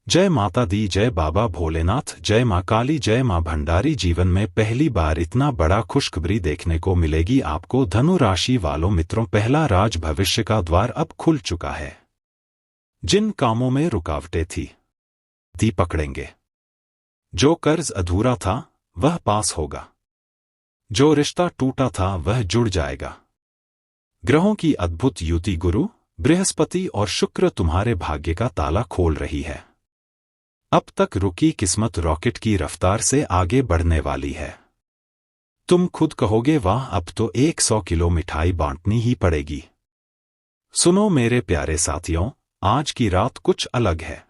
जय माता दी, जय बाबा भोलेनाथ, जय माँ काली, जय माँ भंडारी। जीवन में पहली बार इतना बड़ा खुशखबरी देखने को मिलेगी आपको धनु राशि वालों मित्रों। पहला राज भविष्य का द्वार अब खुल चुका है। जिन कामों में रुकावटें थी दी पकड़ेंगे। जो कर्ज अधूरा था वह पास होगा। जो रिश्ता टूटा था वह जुड़ जाएगा। ग्रहों की अद्भुत युति गुरु, बृहस्पति और शुक्र तुम्हारे भाग्य का ताला खोल रही है। अब तक रुकी किस्मत रॉकेट की रफ्तार से आगे बढ़ने वाली है। तुम खुद कहोगे वाह, अब तो 100 किलो मिठाई बांटनी ही पड़ेगी। सुनो मेरे प्यारे साथियों, आज की रात कुछ अलग है।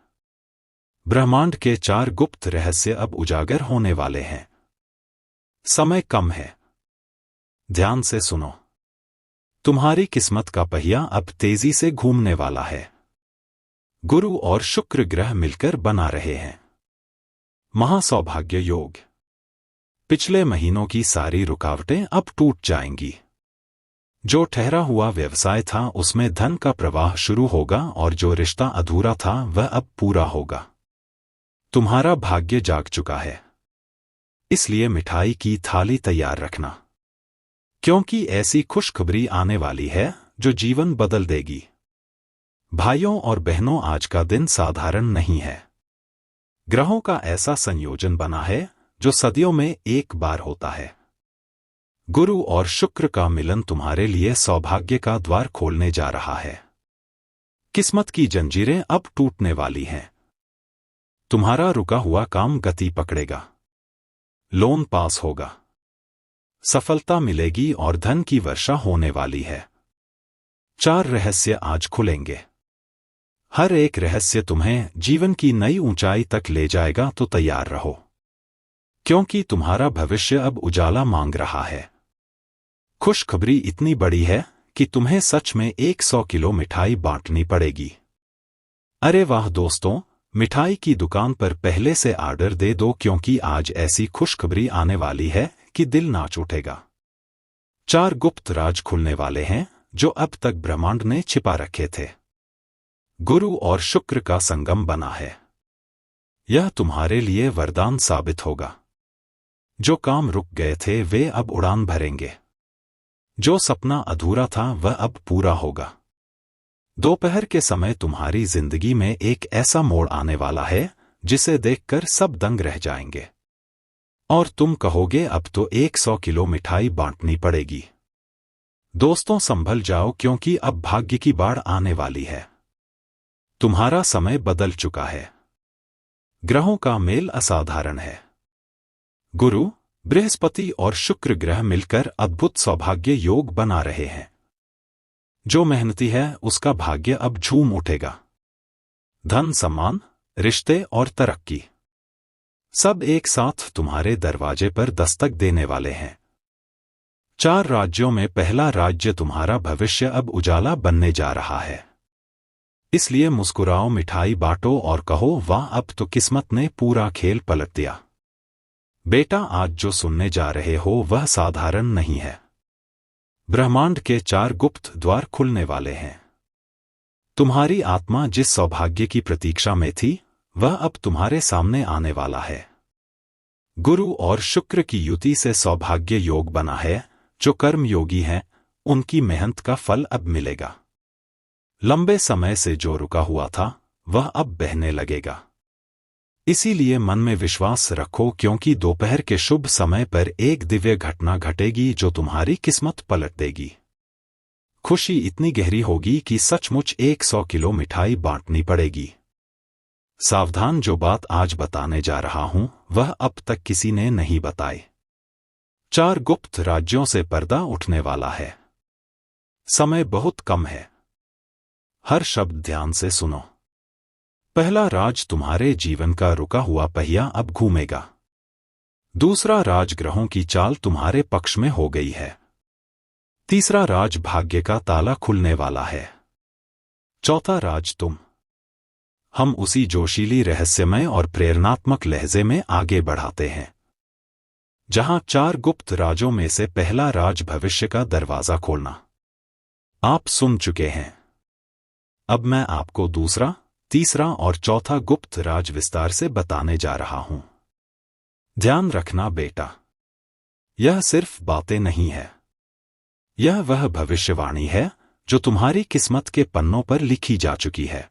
ब्रह्मांड के 4 गुप्त रहस्य अब उजागर होने वाले हैं। समय कम है, ध्यान से सुनो। तुम्हारी किस्मत का पहिया अब तेजी से घूमने वाला है। गुरु और शुक्र ग्रह मिलकर बना रहे हैं महासौभाग्य योग। पिछले महीनों की सारी रुकावटें अब टूट जाएंगी। जो ठहरा हुआ व्यवसाय था उसमें धन का प्रवाह शुरू होगा और जो रिश्ता अधूरा था वह अब पूरा होगा। तुम्हारा भाग्य जाग चुका है, इसलिए मिठाई की थाली तैयार रखना, क्योंकि ऐसी खुशखबरी आने वाली है जो जीवन बदल देगी। भाइयों और बहनों, आज का दिन साधारण नहीं है। ग्रहों का ऐसा संयोजन बना है जो सदियों में एक बार होता है। गुरु और शुक्र का मिलन तुम्हारे लिए सौभाग्य का द्वार खोलने जा रहा है। किस्मत की जंजीरें अब टूटने वाली हैं। तुम्हारा रुका हुआ काम गति पकड़ेगा। लोन पास होगा, सफलता मिलेगी और धन की वर्षा होने वाली है। 4 रहस्य आज खुलेंगे। हर एक रहस्य तुम्हें जीवन की नई ऊंचाई तक ले जाएगा, तो तैयार रहो, क्योंकि तुम्हारा भविष्य अब उजाला मांग रहा है। खुशखबरी इतनी बड़ी है कि तुम्हें सच में 100 किलो मिठाई बांटनी पड़ेगी। अरे वाह दोस्तों, मिठाई की दुकान पर पहले से ऑर्डर दे दो, क्योंकि आज ऐसी खुशखबरी आने वाली है कि दिल नाच उठेगा। 4 गुप्त राज खुलने वाले हैं जो अब तक ब्रह्मांड ने छिपा रखे थे। गुरु और शुक्र का संगम बना है। यह तुम्हारे लिए वरदान साबित होगा। जो काम रुक गए थे वे अब उड़ान भरेंगे। जो सपना अधूरा था वह अब पूरा होगा। दोपहर के समय तुम्हारी जिंदगी में एक ऐसा मोड़ आने वाला है जिसे देखकर सब दंग रह जाएंगे और तुम कहोगे अब तो 100 किलो मिठाई बांटनी पड़ेगी। दोस्तों संभल जाओ, क्योंकि अब भाग्य की बाढ़ आने वाली है। तुम्हारा समय बदल चुका है। ग्रहों का मेल असाधारण है। गुरु, बृहस्पति और शुक्र ग्रह मिलकर अद्भुत सौभाग्य योग बना रहे हैं। जो मेहनती है उसका भाग्य अब झूम उठेगा। धन, सम्मान, रिश्ते और तरक्की सब एक साथ तुम्हारे दरवाजे पर दस्तक देने वाले हैं। 4 राज्यों में पहला राज्य तुम्हारा भविष्य अब उजाला बनने जा रहा है। इसलिए मुस्कुराओ, मिठाई बांटो और कहो वाह, अब तो किस्मत ने पूरा खेल पलट दिया। बेटा, आज जो सुनने जा रहे हो वह साधारण नहीं है। ब्रह्मांड के 4 गुप्त द्वार खुलने वाले हैं। तुम्हारी आत्मा जिस सौभाग्य की प्रतीक्षा में थी वह अब तुम्हारे सामने आने वाला है। गुरु और शुक्र की युति से सौभाग्य योग बना है। जो कर्म योगी हैं उनकी मेहनत का फल अब मिलेगा। लंबे समय से जो रुका हुआ था वह अब बहने लगेगा। इसीलिए मन में विश्वास रखो, क्योंकि दोपहर के शुभ समय पर एक दिव्य घटना घटेगी जो तुम्हारी किस्मत पलट देगी। खुशी इतनी गहरी होगी कि सचमुच 100 किलो मिठाई बांटनी पड़ेगी। सावधान, जो बात आज बताने जा रहा हूं वह अब तक किसी ने नहीं बताई। 4 गुप्त राज्यों से पर्दा उठने वाला है। समय बहुत कम है। हर शब्द ध्यान से सुनो। पहला राज, तुम्हारे जीवन का रुका हुआ पहिया अब घूमेगा। दूसरा राज, ग्रहों की चाल तुम्हारे पक्ष में हो गई है। तीसरा राज, भाग्य का ताला खुलने वाला है। चौथा राज, तुम। हम उसी जोशीली, रहस्यमय और प्रेरणात्मक लहजे में आगे बढ़ाते हैं जहां 4 गुप्त राजों में से पहला राज भविष्य का दरवाजा खोलना आप सुन चुके हैं। अब मैं आपको दूसरा, तीसरा और चौथा गुप्त राज विस्तार से बताने जा रहा हूं। ध्यान रखना बेटा, यह सिर्फ बातें नहीं है, यह वह भविष्यवाणी है जो तुम्हारी किस्मत के पन्नों पर लिखी जा चुकी है।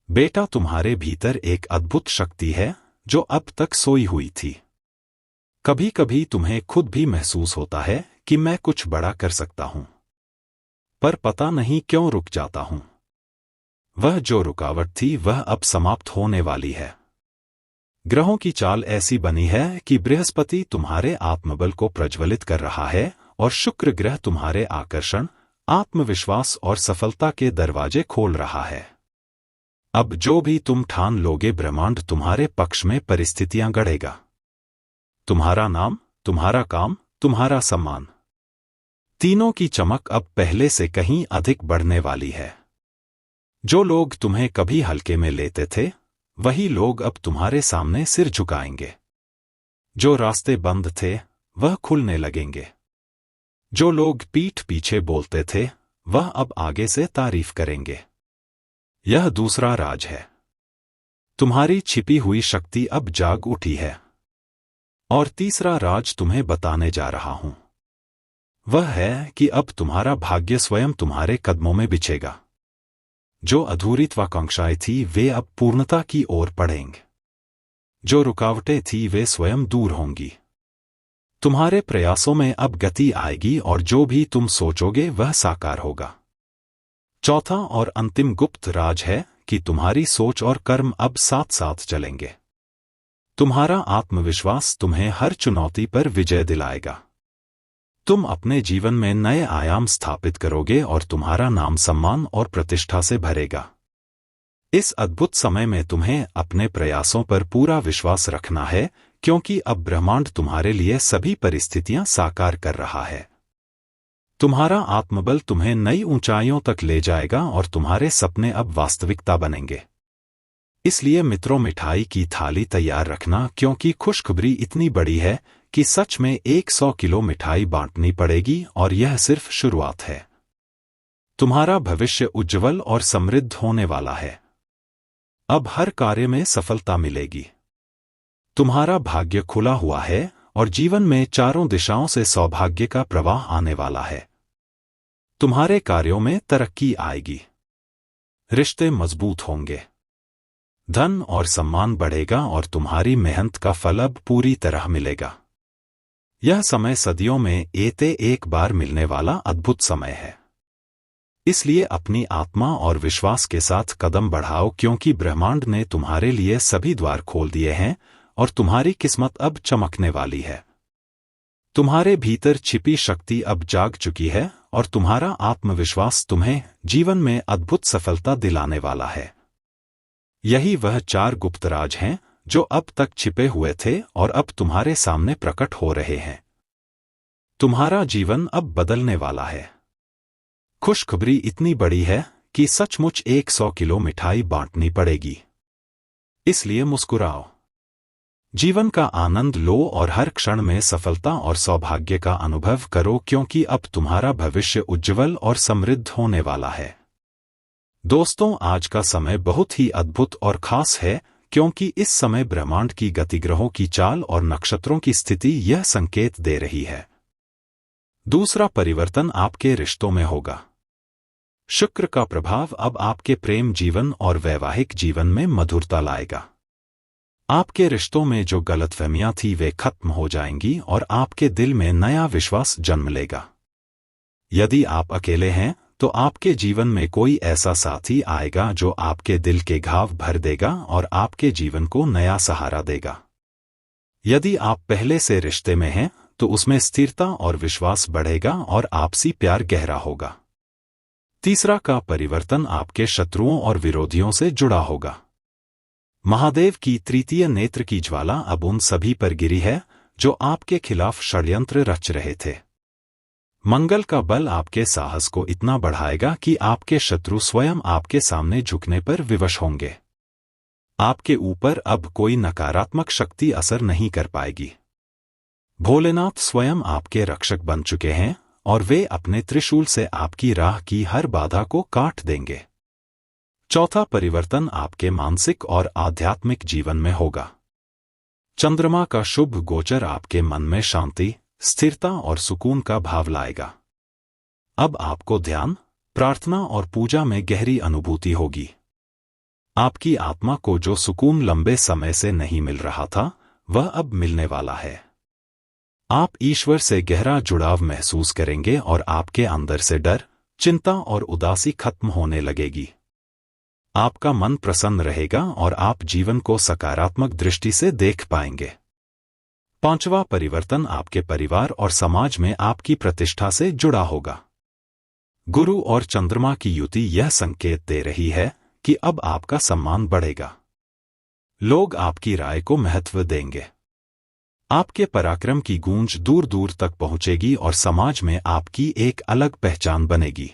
बेटा, तुम्हारे भीतर एक अद्भुत शक्ति है जो अब तक सोई हुई थी। कभी कभी तुम्हें खुद भी महसूस होता है कि मैं कुछ बड़ा कर सकता हूं, पर पता नहीं क्यों रुक जाता हूं। वह जो रुकावट थी वह अब समाप्त होने वाली है। ग्रहों की चाल ऐसी बनी है कि बृहस्पति तुम्हारे आत्मबल को प्रज्वलित कर रहा है और शुक्र ग्रह तुम्हारे आकर्षण, आत्मविश्वास और सफलता के दरवाजे खोल रहा है। अब जो भी तुम ठान लोगे, ब्रह्मांड तुम्हारे पक्ष में परिस्थितियां गढ़ेगा। तुम्हारा नाम, तुम्हारा काम, तुम्हारा सम्मान, तीनों की चमक अब पहले से कहीं अधिक बढ़ने वाली है। जो लोग तुम्हें कभी हल्के में लेते थे, वही लोग अब तुम्हारे सामने सिर झुकाएंगे। जो रास्ते बंद थे वह खुलने लगेंगे। जो लोग पीठ पीछे बोलते थे, वह अब आगे से तारीफ करेंगे। यह दूसरा राज है। तुम्हारी छिपी हुई शक्ति अब जाग उठी है। और तीसरा राज तुम्हें बताने जा रहा हूं, वह है कि अब तुम्हारा भाग्य स्वयं तुम्हारे कदमों में बिछेगा। जो अधूरी त्वाकांक्षाएं थी वे अब पूर्णता की ओर बढ़ेंगे। जो रुकावटें थी वे स्वयं दूर होंगी। तुम्हारे प्रयासों में अब गति आएगी और जो भी तुम सोचोगे वह साकार होगा। चौथा और अंतिम गुप्त राज है कि तुम्हारी सोच और कर्म अब साथ साथ चलेंगे। तुम्हारा आत्मविश्वास तुम्हें हर चुनौती पर विजय दिलाएगा। तुम अपने जीवन में नए आयाम स्थापित करोगे और तुम्हारा नाम सम्मान और प्रतिष्ठा से भरेगा। इस अद्भुत समय में तुम्हें अपने प्रयासों पर पूरा विश्वास रखना है, क्योंकि अब ब्रह्मांड तुम्हारे लिए सभी परिस्थितियां साकार कर रहा है। तुम्हारा आत्मबल तुम्हें नई ऊंचाइयों तक ले जाएगा और तुम्हारे सपने अब वास्तविकता बनेंगे। इसलिए मित्रों, मिठाई की थाली तैयार रखना, क्योंकि खुशखबरी इतनी बड़ी है कि सच में 100 किलो मिठाई बांटनी पड़ेगी और यह सिर्फ शुरुआत है। तुम्हारा भविष्य उज्जवल और समृद्ध होने वाला है। अब हर कार्य में सफलता मिलेगी। तुम्हारा भाग्य खुला हुआ है और जीवन में चारों दिशाओं से सौभाग्य का प्रवाह आने वाला है। तुम्हारे कार्यों में तरक्की आएगी। रिश्ते मजबूत होंगे। धन और सम्मान बढ़ेगा और तुम्हारी मेहनत का फल अब पूरी तरह मिलेगा। यह समय सदियों में एक बार मिलने वाला अद्भुत समय है। इसलिए अपनी आत्मा और विश्वास के साथ कदम बढ़ाओ, क्योंकि ब्रह्मांड ने तुम्हारे लिए सभी द्वार खोल दिए हैं और तुम्हारी किस्मत अब चमकने वाली है। तुम्हारे भीतर छिपी शक्ति अब जाग चुकी है और तुम्हारा आत्मविश्वास तुम्हें जीवन में अद्भुत सफलता दिलाने वाला है। यही वह 4 गुप्त राज हैं जो अब तक छिपे हुए थे और अब तुम्हारे सामने प्रकट हो रहे हैं। तुम्हारा जीवन अब बदलने वाला है। खुशखबरी इतनी बड़ी है कि सचमुच 100 किलो मिठाई बांटनी पड़ेगी। इसलिए मुस्कुराओ, जीवन का आनंद लो और हर क्षण में सफलता और सौभाग्य का अनुभव करो, क्योंकि अब तुम्हारा भविष्य उज्जवल और समृद्ध होने वाला है। दोस्तों, आज का समय बहुत ही अद्भुत और खास है, क्योंकि इस समय ब्रह्मांड की गति, ग्रहों की चाल और नक्षत्रों की स्थिति यह संकेत दे रही है। दूसरा परिवर्तन आपके रिश्तों में होगा। शुक्र का प्रभाव अब आपके प्रेम जीवन और वैवाहिक जीवन में मधुरता लाएगा। आपके रिश्तों में जो गलतफहमियां थी वे खत्म हो जाएंगी और आपके दिल में नया विश्वास जन्म लेगा। यदि आप अकेले हैं तो आपके जीवन में कोई ऐसा साथी आएगा जो आपके दिल के घाव भर देगा और आपके जीवन को नया सहारा देगा। यदि आप पहले से रिश्ते में हैं तो उसमें स्थिरता और विश्वास बढ़ेगा और आपसी प्यार गहरा होगा। तीसरा का परिवर्तन आपके शत्रुओं और विरोधियों से जुड़ा होगा। महादेव की तृतीय नेत्र की ज्वाला अब उन सभी पर गिरी है जो आपके खिलाफ षड्यंत्र रच रहे थे। मंगल का बल आपके साहस को इतना बढ़ाएगा कि आपके शत्रु स्वयं आपके सामने झुकने पर विवश होंगे। आपके ऊपर अब कोई नकारात्मक शक्ति असर नहीं कर पाएगी। भोलेनाथ स्वयं आपके रक्षक बन चुके हैं और वे अपने त्रिशूल से आपकी राह की हर बाधा को काट देंगे। चौथा परिवर्तन आपके मानसिक और आध्यात्मिक जीवन में होगा। चंद्रमा का शुभ गोचर आपके मन में शांति, स्थिरता और सुकून का भाव लाएगा। अब आपको ध्यान, प्रार्थना और पूजा में गहरी अनुभूति होगी। आपकी आत्मा को जो सुकून लंबे समय से नहीं मिल रहा था, वह अब मिलने वाला है। आप ईश्वर से गहरा जुड़ाव महसूस करेंगे और आपके अंदर से डर, चिंता और उदासी खत्म होने लगेगी। आपका मन प्रसन्न रहेगा और आप जीवन को सकारात्मक दृष्टि से देख पाएंगे। पांचवा परिवर्तन आपके परिवार और समाज में आपकी प्रतिष्ठा से जुड़ा होगा। गुरु और चंद्रमा की युति यह संकेत दे रही है कि अब आपका सम्मान बढ़ेगा। लोग आपकी राय को महत्व देंगे। आपके पराक्रम की गूंज दूर दूर तक पहुंचेगी और समाज में आपकी एक अलग पहचान बनेगी।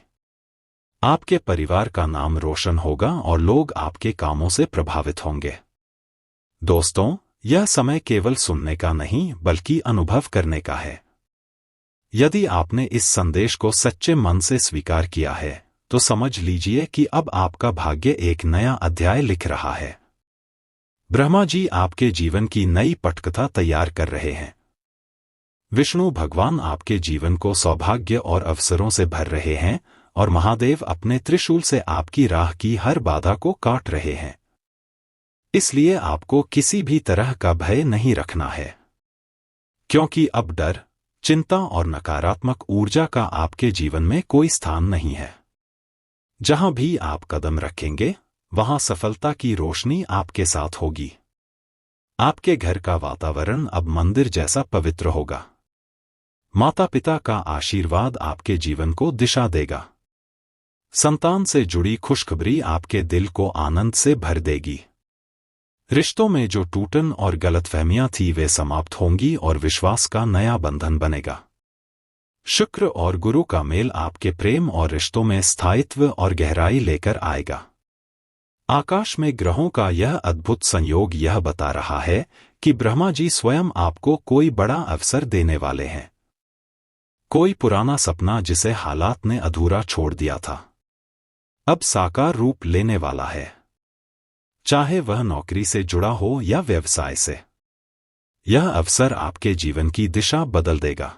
आपके परिवार का नाम रोशन होगा और लोग आपके कामों से प्रभावित होंगे। दोस्तों, यह समय केवल सुनने का नहीं बल्कि अनुभव करने का है। यदि आपने इस संदेश को सच्चे मन से स्वीकार किया है, तो समझ लीजिए कि अब आपका भाग्य एक नया अध्याय लिख रहा है। ब्रह्मा जी आपके जीवन की नई पटकथा तैयार कर रहे हैं। विष्णु भगवान आपके जीवन को सौभाग्य और अवसरों से भर रहे हैं और महादेव अपने त्रिशूल से आपकी राह की हर बाधा को काट रहे हैं। इसलिए आपको किसी भी तरह का भय नहीं रखना है, क्योंकि अब डर, चिंता और नकारात्मक ऊर्जा का आपके जीवन में कोई स्थान नहीं है। जहां भी आप कदम रखेंगे, वहां सफलता की रोशनी आपके साथ होगी। आपके घर का वातावरण अब मंदिर जैसा पवित्र होगा। माता पिता का आशीर्वाद आपके जीवन को दिशा देगा। संतान से जुड़ी खुशखबरी आपके दिल को आनंद से भर देगी। रिश्तों में जो टूटन और गलतफहमियां थी वे समाप्त होंगी और विश्वास का नया बंधन बनेगा। शुक्र और गुरु का मेल आपके प्रेम और रिश्तों में स्थायित्व और गहराई लेकर आएगा। आकाश में ग्रहों का यह अद्भुत संयोग यह बता रहा है कि ब्रह्मा जी स्वयं आपको कोई बड़ा अवसर देने वाले हैं। कोई पुराना सपना जिसे हालात ने अधूरा छोड़ दिया था, अब साकार रूप लेने वाला है। चाहे वह नौकरी से जुड़ा हो या व्यवसाय से, यह अवसर आपके जीवन की दिशा बदल देगा।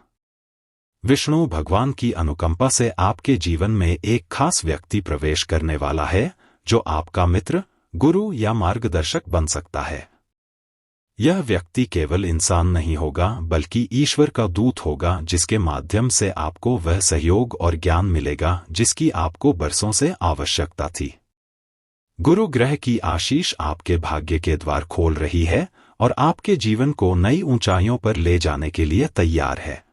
विष्णु भगवान की अनुकंपा से आपके जीवन में एक खास व्यक्ति प्रवेश करने वाला है, जो आपका मित्र, गुरु या मार्गदर्शक बन सकता है। यह व्यक्ति केवल इंसान नहीं होगा बल्कि ईश्वर का दूत होगा, जिसके माध्यम से आपको वह सहयोग और ज्ञान मिलेगा जिसकी आपको बरसों से आवश्यकता थी। गुरु ग्रह की आशीष आपके भाग्य के द्वार खोल रही है और आपके जीवन को नई ऊंचाइयों पर ले जाने के लिए तैयार है।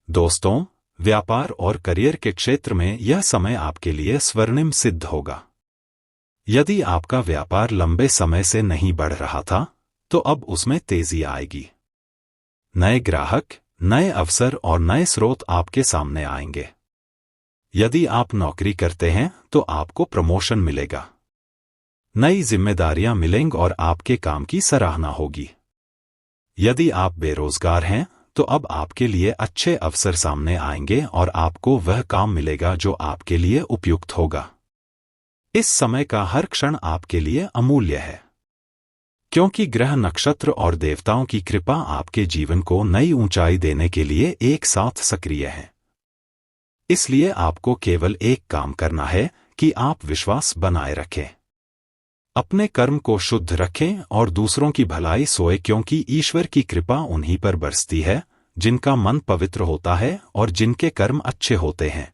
दोस्तों, व्यापार और करियर के क्षेत्र में यह समय आपके लिए स्वर्णिम सिद्ध होगा। यदि आपका व्यापार लंबे समय से नहीं बढ़ रहा था, तो अब उसमें तेजी आएगी। नए ग्राहक, नए अवसर और नए स्रोत आपके सामने आएंगे। यदि आप नौकरी करते हैं तो आपको प्रमोशन मिलेगा। नई जिम्मेदारियां मिलेंगी और आपके काम की सराहना होगी। यदि आप बेरोजगार हैं तो अब आपके लिए अच्छे अवसर सामने आएंगे और आपको वह काम मिलेगा जो आपके लिए उपयुक्त होगा। इस समय का हर क्षण आपके लिए अमूल्य है, क्योंकि ग्रह, नक्षत्र और देवताओं की कृपा आपके जीवन को नई ऊंचाई देने के लिए एक साथ सक्रिय है। इसलिए आपको केवल एक काम करना है कि आप विश्वास बनाए रखें, अपने कर्म को शुद्ध रखें और दूसरों की भलाई सोए, क्योंकि ईश्वर की कृपा उन्हीं पर बरसती है जिनका मन पवित्र होता है और जिनके कर्म अच्छे होते हैं।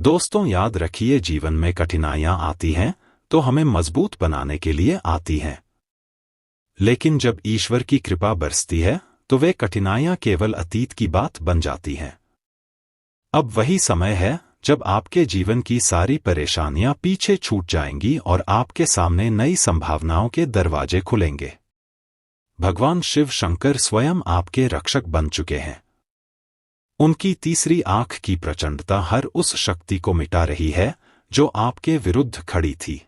दोस्तों, याद रखिए, जीवन में कठिनाइयां आती हैं तो हमें मजबूत बनाने के लिए आती हैं, लेकिन जब ईश्वर की कृपा बरसती है तो वे कठिनाइयां केवल अतीत की बात बन जाती हैं। अब वही समय है जब आपके जीवन की सारी परेशानियां पीछे छूट जाएंगी और आपके सामने नई संभावनाओं के दरवाजे खुलेंगे। भगवान शिव शंकर स्वयं आपके रक्षक बन चुके हैं। उनकी तीसरी आंख की प्रचंडता हर उस शक्ति को मिटा रही है जो आपके विरुद्ध खड़ी थी।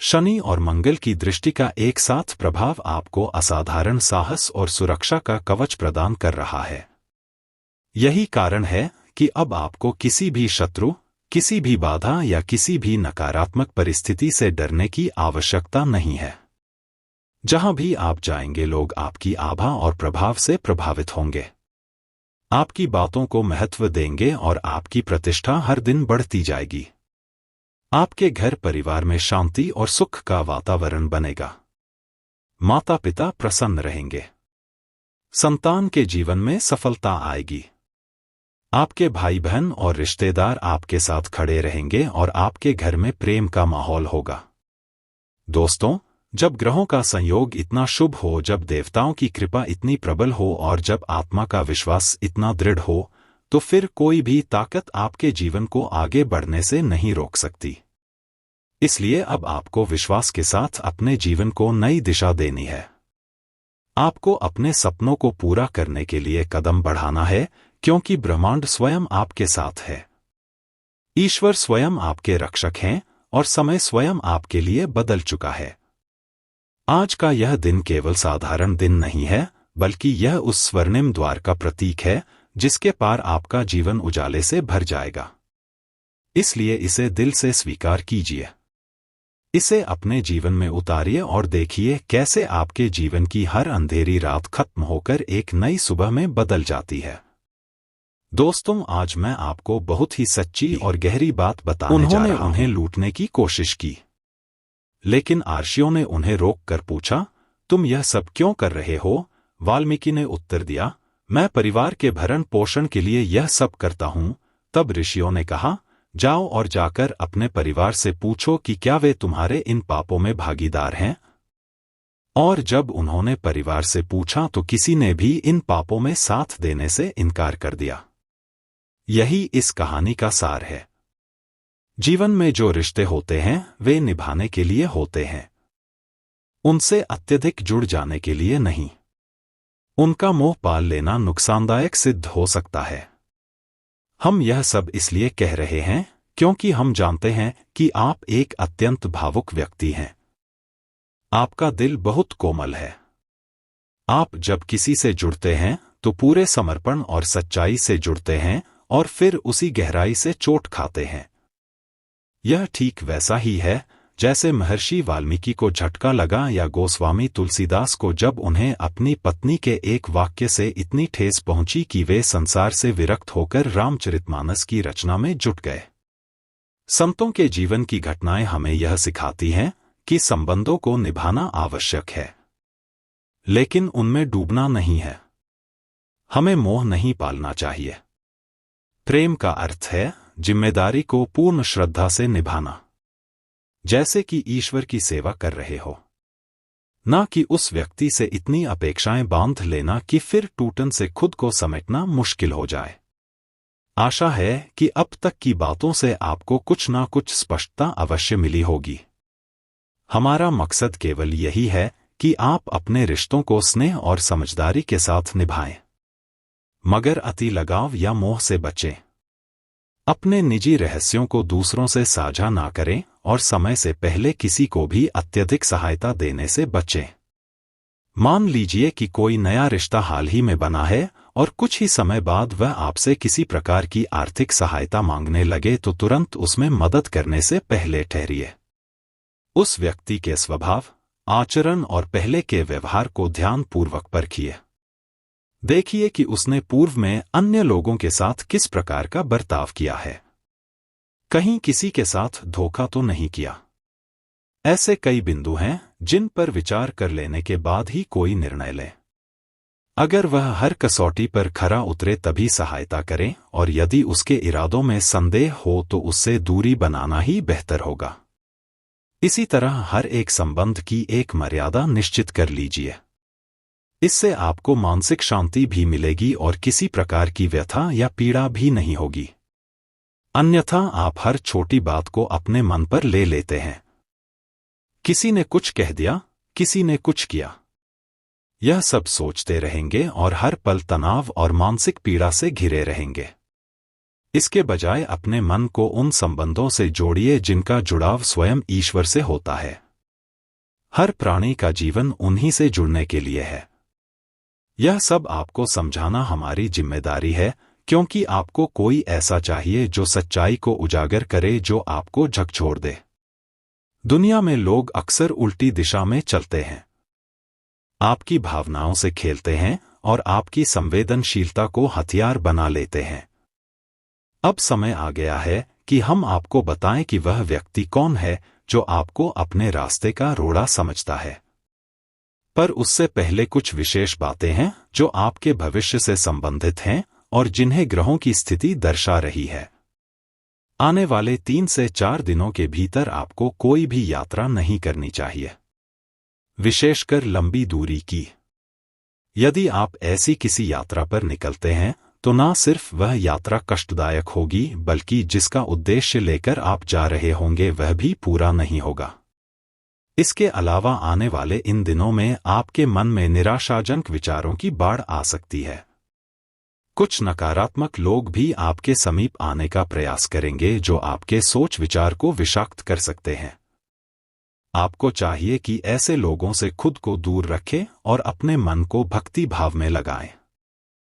शनि और मंगल की दृष्टि का एक साथ प्रभाव आपको असाधारण साहस और सुरक्षा का कवच प्रदान कर रहा है। यही कारण है कि अब आपको किसी भी शत्रु, किसी भी बाधा या किसी भी नकारात्मक परिस्थिति से डरने की आवश्यकता नहीं है। जहां भी आप जाएंगे लोग आपकी आभा और प्रभाव से प्रभावित होंगे, आपकी बातों को महत्व देंगे और आपकी प्रतिष्ठा हर दिन बढ़ती जाएगी। आपके घर परिवार में शांति और सुख का वातावरण बनेगा। माता पिता प्रसन्न रहेंगे। संतान के जीवन में सफलता आएगी। आपके भाई बहन और रिश्तेदार आपके साथ खड़े रहेंगे और आपके घर में प्रेम का माहौल होगा। दोस्तों, जब ग्रहों का संयोग इतना शुभ हो, जब देवताओं की कृपा इतनी प्रबल हो और जब आत्मा का विश्वास इतना दृढ़ हो, तो फिर कोई भी ताकत आपके जीवन को आगे बढ़ने से नहीं रोक सकती। इसलिए अब आपको विश्वास के साथ अपने जीवन को नई दिशा देनी है। आपको अपने सपनों को पूरा करने के लिए कदम बढ़ाना है, क्योंकि ब्रह्मांड स्वयं आपके साथ है। ईश्वर स्वयं आपके रक्षक हैं और समय स्वयं आपके लिए बदल चुका है। आज का यह दिन केवल साधारण दिन नहीं है, बल्कि यह उस स्वर्णिम द्वार का प्रतीक है जिसके पार आपका जीवन उजाले से भर जाएगा। इसलिए इसे दिल से स्वीकार कीजिए। इसे अपने जीवन में उतारिए और देखिए कैसे आपके जीवन की हर अंधेरी रात खत्म होकर एक नई सुबह में बदल जाती है। दोस्तों, आज मैं आपको बहुत ही सच्ची और गहरी बात बताने जा रहा हूं। उन्हें लूटने की कोशिश की, लेकिन आर्षियों ने उन्हें रोककर पूछा, तुम यह सब क्यों कर रहे हो? वाल्मीकि ने उत्तर दिया, मैं परिवार के भरण पोषण के लिए यह सब करता हूं। तब ऋषियों ने कहा, जाओ और जाकर अपने परिवार से पूछो कि क्या वे तुम्हारे इन पापों में भागीदार हैं। और जब उन्होंने परिवार से पूछा तो किसी ने भी इन पापों में साथ देने से इनकार कर दिया। यही इस कहानी का सार है। जीवन में जो रिश्ते होते हैं वे निभाने के लिए होते हैं, उनसे अत्यधिक जुड़ जाने के लिए नहीं। उनका मोह पाल लेना नुकसानदायक सिद्ध हो सकता है। हम यह सब इसलिए कह रहे हैं क्योंकि हम जानते हैं कि आप एक अत्यंत भावुक व्यक्ति हैं। आपका दिल बहुत कोमल है। आप जब किसी से जुड़ते हैं तो पूरे समर्पण और सच्चाई से जुड़ते हैं और फिर उसी गहराई से चोट खाते हैं। यह ठीक वैसा ही है जैसे महर्षि वाल्मीकि को झटका लगा या गोस्वामी तुलसीदास को जब उन्हें अपनी पत्नी के एक वाक्य से इतनी ठेस पहुंची कि वे संसार से विरक्त होकर रामचरितमानस की रचना में जुट गए। संतों के जीवन की घटनाएं हमें यह सिखाती हैं कि संबंधों को निभाना आवश्यक है, लेकिन उनमें डूबना नहीं है। हमें मोह नहीं पालना चाहिए। प्रेम का अर्थ है जिम्मेदारी को पूर्ण श्रद्धा से निभाना, जैसे कि ईश्वर की सेवा कर रहे हो, ना कि उस व्यक्ति से इतनी अपेक्षाएं बांध लेना कि फिर टूटन से खुद को समेटना मुश्किल हो जाए। आशा है कि अब तक की बातों से आपको कुछ ना कुछ स्पष्टता अवश्य मिली होगी। हमारा मकसद केवल यही है कि आप अपने रिश्तों को स्नेह और समझदारी के साथ निभाएं, मगर अति लगाव या मोह से बचें। अपने निजी रहस्यों को दूसरों से साझा ना करें और समय से पहले किसी को भी अत्यधिक सहायता देने से बचें। मान लीजिए कि कोई नया रिश्ता हाल ही में बना है और कुछ ही समय बाद वह आपसे किसी प्रकार की आर्थिक सहायता मांगने लगे तो तुरंत उसमें मदद करने से पहले ठहरिए। उस व्यक्ति के स्वभाव, आचरण और पहले के व्यवहार को ध्यानपूर्वक परखिए। देखिए कि उसने पूर्व में अन्य लोगों के साथ किस प्रकार का बर्ताव किया है। कहीं किसी के साथ धोखा तो नहीं किया। ऐसे कई बिंदु हैं जिन पर विचार कर लेने के बाद ही कोई निर्णय लें। अगर वह हर कसौटी पर खरा उतरे तभी सहायता करें, और यदि उसके इरादों में संदेह हो तो उससे दूरी बनाना ही बेहतर होगा। इसी तरह हर एक संबंध की एक मर्यादा निश्चित कर लीजिए। इससे आपको मानसिक शांति भी मिलेगी और किसी प्रकार की व्यथा या पीड़ा भी नहीं होगी। अन्यथा आप हर छोटी बात को अपने मन पर ले लेते हैं। किसी ने कुछ कह दिया, किसी ने कुछ किया, यह सब सोचते रहेंगे और हर पल तनाव और मानसिक पीड़ा से घिरे रहेंगे। इसके बजाय अपने मन को उन संबंधों से जोड़िए जिनका जुड़ाव स्वयं ईश्वर से होता है। हर प्राणी का जीवन उन्हीं से जुड़ने के लिए है। यह सब आपको समझाना हमारी जिम्मेदारी है, क्योंकि आपको कोई ऐसा चाहिए जो सच्चाई को उजागर करे, जो आपको झकझोर दे। दुनिया में लोग अक्सर उल्टी दिशा में चलते हैं, आपकी भावनाओं से खेलते हैं और आपकी संवेदनशीलता को हथियार बना लेते हैं। अब समय आ गया है कि हम आपको बताएं कि वह व्यक्ति कौन है जो आपको अपने रास्ते का रोड़ा समझता है। पर उससे पहले कुछ विशेष बातें हैं जो आपके भविष्य से संबंधित हैं और जिन्हें ग्रहों की स्थिति दर्शा रही है। आने वाले 3 से 4 दिनों के भीतर आपको कोई भी यात्रा नहीं करनी चाहिए, विशेषकर लंबी दूरी की। यदि आप ऐसी किसी यात्रा पर निकलते हैं तो न सिर्फ वह यात्रा कष्टदायक होगी, बल्कि जिसका उद्देश्य लेकर आप जा रहे होंगे वह भी पूरा नहीं होगा। इसके अलावा आने वाले इन दिनों में आपके मन में निराशाजनक विचारों की बाढ़ आ सकती है। कुछ नकारात्मक लोग भी आपके समीप आने का प्रयास करेंगे जो आपके सोच विचार को विषाक्त कर सकते हैं। आपको चाहिए कि ऐसे लोगों से खुद को दूर रखें और अपने मन को भक्ति भाव में लगाएं।